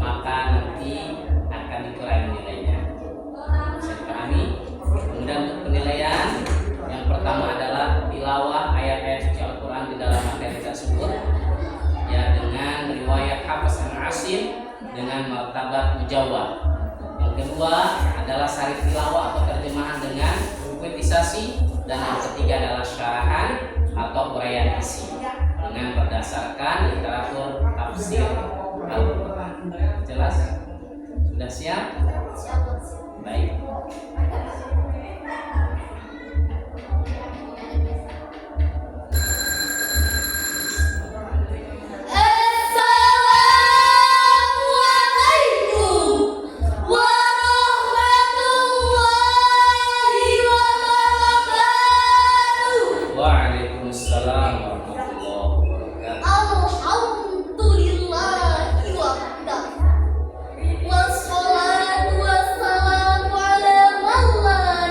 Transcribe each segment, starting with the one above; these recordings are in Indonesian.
maka nanti akan dikurangi nilainya. Bisa dipahami? Kemudian untuk penilaian yang pertama adalah tilawah ayat-ayat suci Al-Quran di dalam materi tersebut, ya, dengan riwayat Hafs an Asim dengan martabat mujawwad. Yang kedua adalah sarif tilawah atau terjemahan dengan poetisasi, dan yang ketiga adalah syarahan atau uraian isi dengan berdasarkan literatur tafsir Al-Quran. Jelas? Sudah siap? Baik. Wassalatu wassalamu ala man la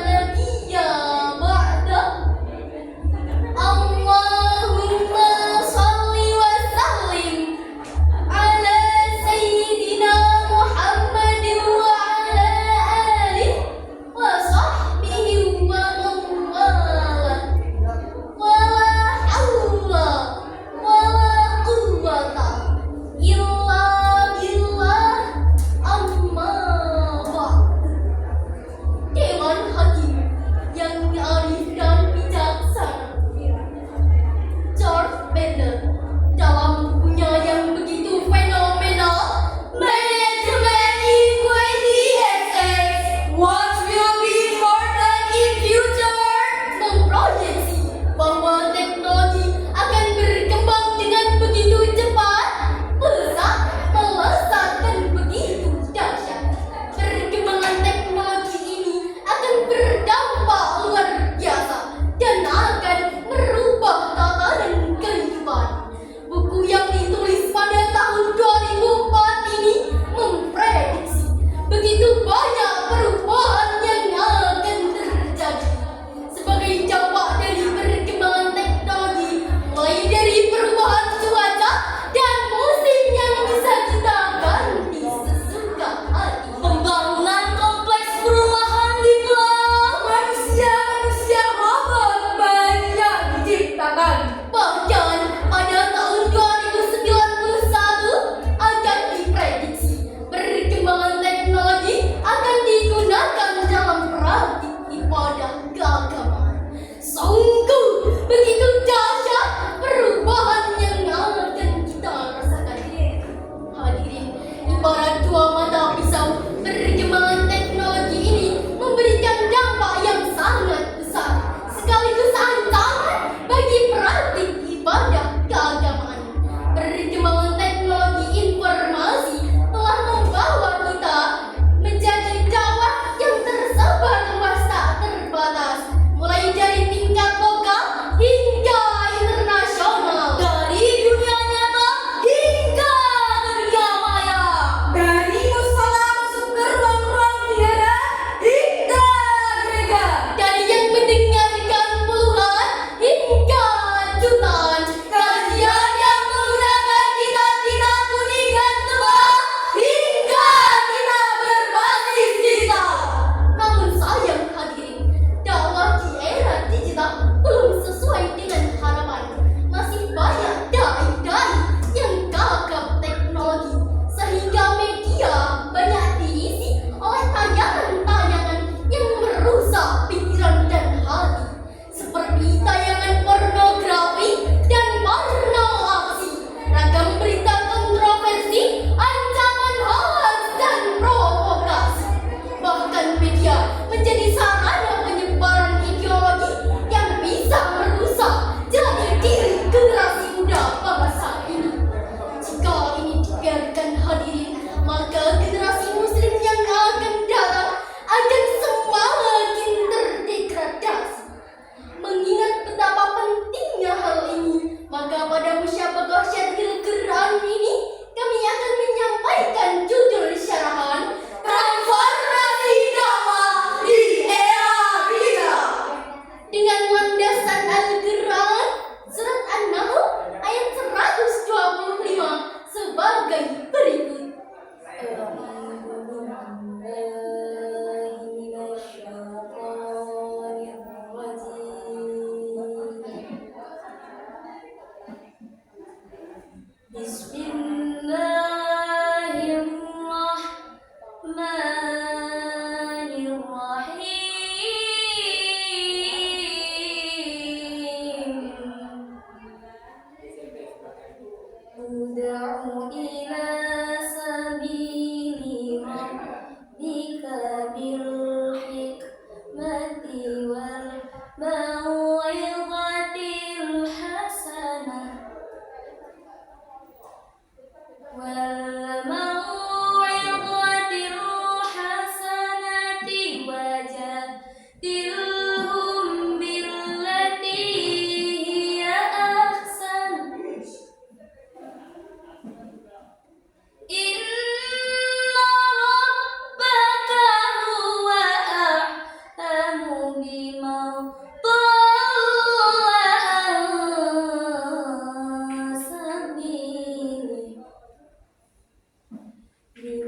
Aku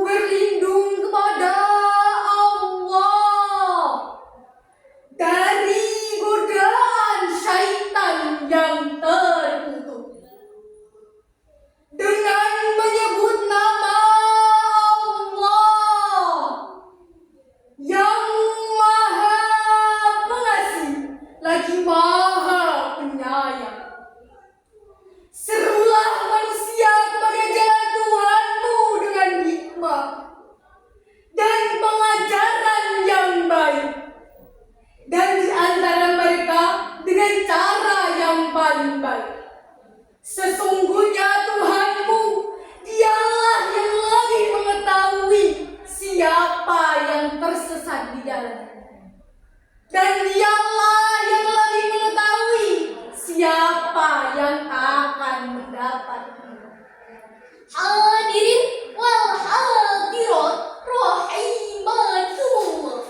berlindung kepada Allah dari godaan syaitan yang terkutuk dengan menyebut nama Allah yang Maha Pengasih lagi Maha Penyayang. Serulah manusia kepada jalan Tuhanmu dengan hikmah dan pengajaran yang baik, dan di antara mereka dengan cara yang paling baik. Sesungguhnya Tuhanmu, Dialah yang lebih mengetahui siapa yang tersesat di jalannya, dan Dialah yang lebih mengetahui siapa yang akan mendapat. Hadirin wal hadirat rahimakumullah.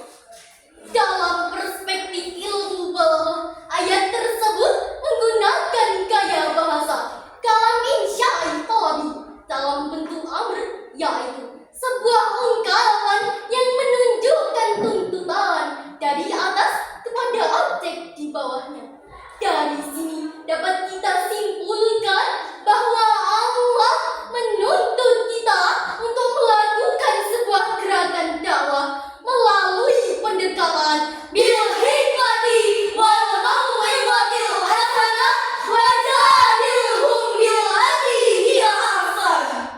Dalam perspektif ilmu bahwa ayat tersebut menggunakan gaya bahasa kamin syaitani dalam bentuk amr, yaitu sebuah ungkapan yang menunjukkan tuntutan dari atas kepada objek di bawahnya. Dari sini dapat kita simpulkan bahwa Allah menuntut kita untuk melakukan sebuah gerakan dakwah melalui pendekatan bil hikmati wal mau'izatil hasanah wa jadilhum billati hiya ahsan.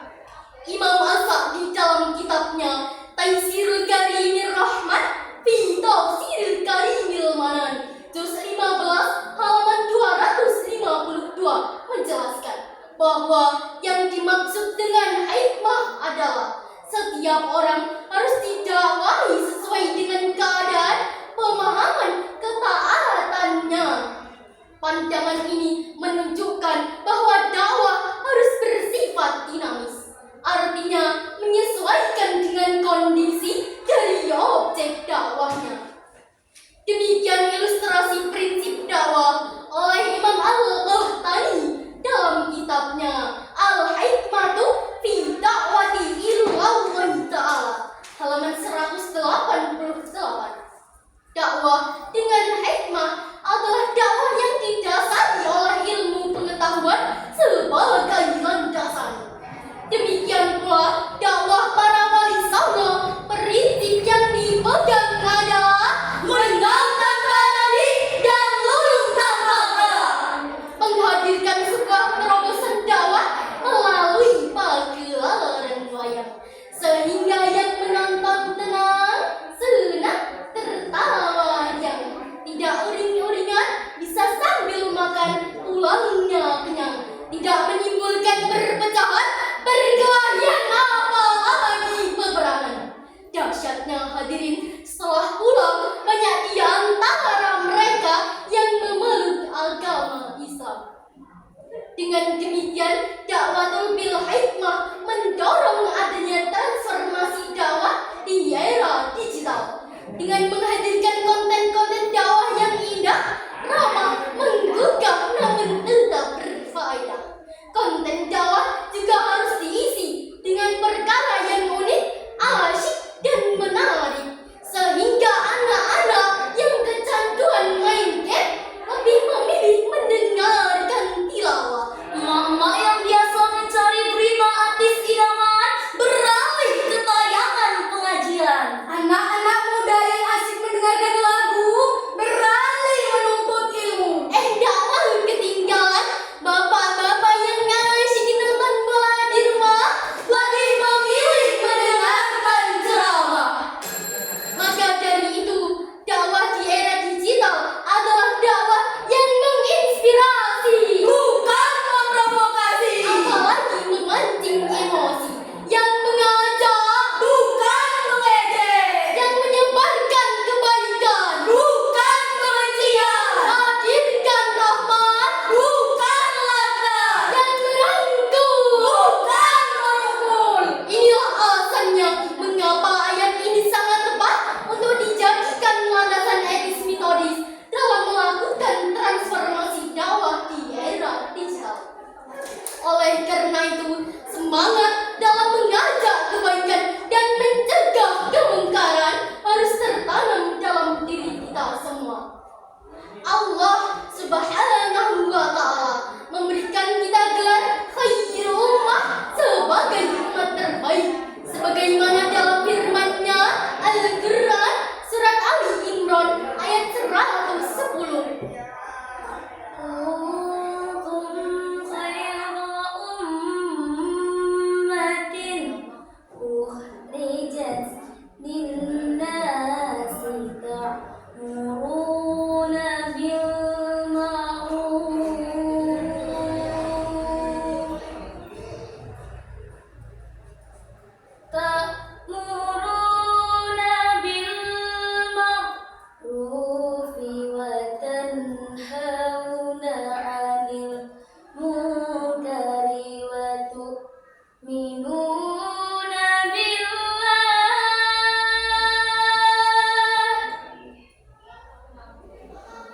Imam As-Sa'di dalam kitabnya Taisirul Karimir Rahman fi Tafsiril Karimil Manan juz 15 halaman 252 menjelaskan bahwa yang dimaksud dengan hikmah adalah setiap orang harus didakwahi sesuai dengan keadaan, pemahaman, ketaatannya. Pandangan ini menunjukkan bahwa dakwah harus bersifat dinamis, artinya menyesuaikan dengan kondisi dari objek dakwahnya. Demikian ilustrasi prinsip dakwah oleh Imam Al-Qahtani dalam kitabnya Al-Hikmatu fi Da'wati Ilallahi Ta'ala. yu'minuna billah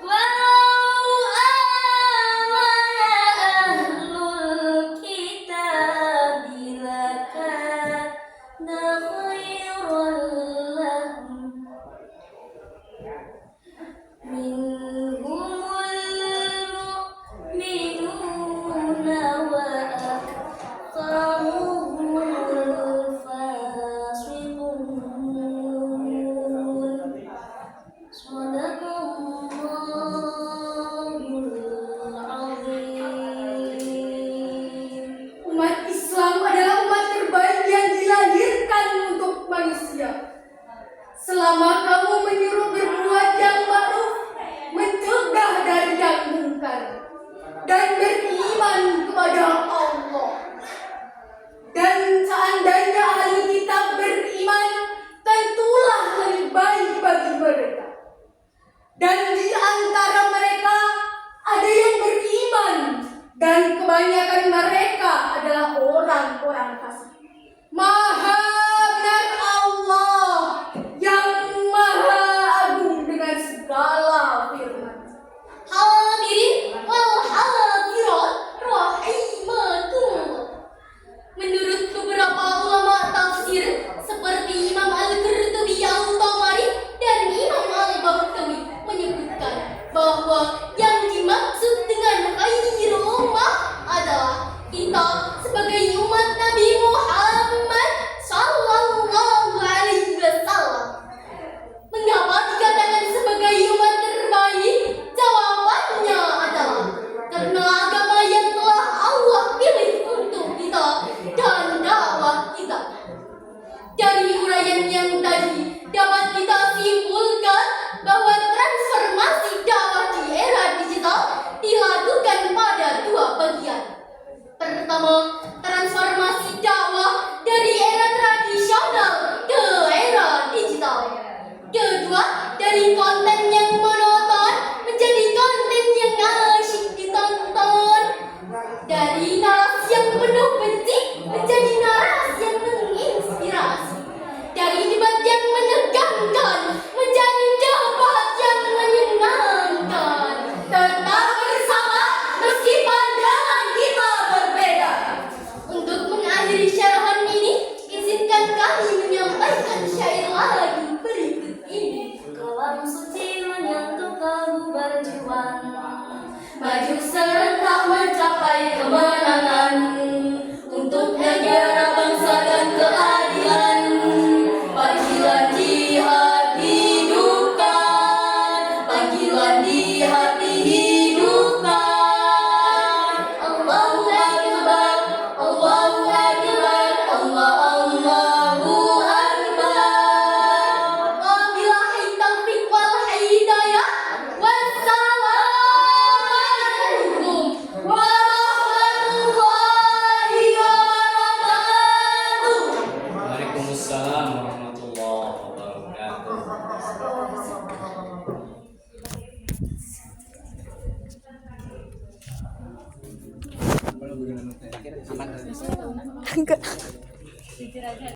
walau amana ahlul kitabi lakana khairan lahum minhumul mu'minuna wa aktsaruhumul fasiqun. Shadaqallahul azim. Umat Islam adalah umat terbaik yang dilahirkan untuk manusia. Selama kamu menyuruh berbuat yang ma'ruf, mencegah dari yang mungkar, dan beriman kepada Allah. Dan seandainya ahli kitab beriman, tentulah lebih baik bagi mereka. Dan di antara mereka ada yang beriman, dan kebanyakan mereka adalah orang-orang fasik. Maha benar Allah yang maha agung dengan segala firman. Hadirin wal hadirat rahimakumullah. Menurut beberapa ulama tafsir seperti Imam Al-Qurtubi Al-Tabari dan Imam Al-Baghawi menyebutkan bahwa yang dimaksud dengan khairul ummah adalah kita sebagai umat Nabi Muhammad sallallahu alaihi wasallam. Mengapa dikatakan sebagai umat terbaik? Jawabannya adalah karena agama yang telah Allah pilih untuk kita dan dakwah kita. Dari uraian yang tadi dapat kita simpulkan bahwa transformasi dakwah di era digital dilakukan pada dua bagian. Pertama, transformasi dakwah dari era tradisional ke era digital. Kedua, dari konten yang monoton menjadi konten yang asyik ditonton. Dari narasi yang penuh benci menjadi narasi yang menginspirasi. Dari debat yang menegangkan menjadi debat yang menyenangkan. Tetap bersama meski pandangan kita berbeda. Untuk mengakhiri syarahan ini, izinkan kami menyampaikan syair lagu berikut ini. Kalam suci menyentuh kalbu berjuang, maju serentak mencapai kemenangan untuk negara, bangsa dan keadilan. Panggilan jihad hidupkan, panggilan jihad hidupkan. Allahu Akbar, Allahu Akbar, Allahu Akbar. Wabillahi taufiq wal hidayah. Wassalamualaikum warahmatullahi wabarakatuh. Waalaikumsalam warahmatullahi wabarakatuh. Enggak.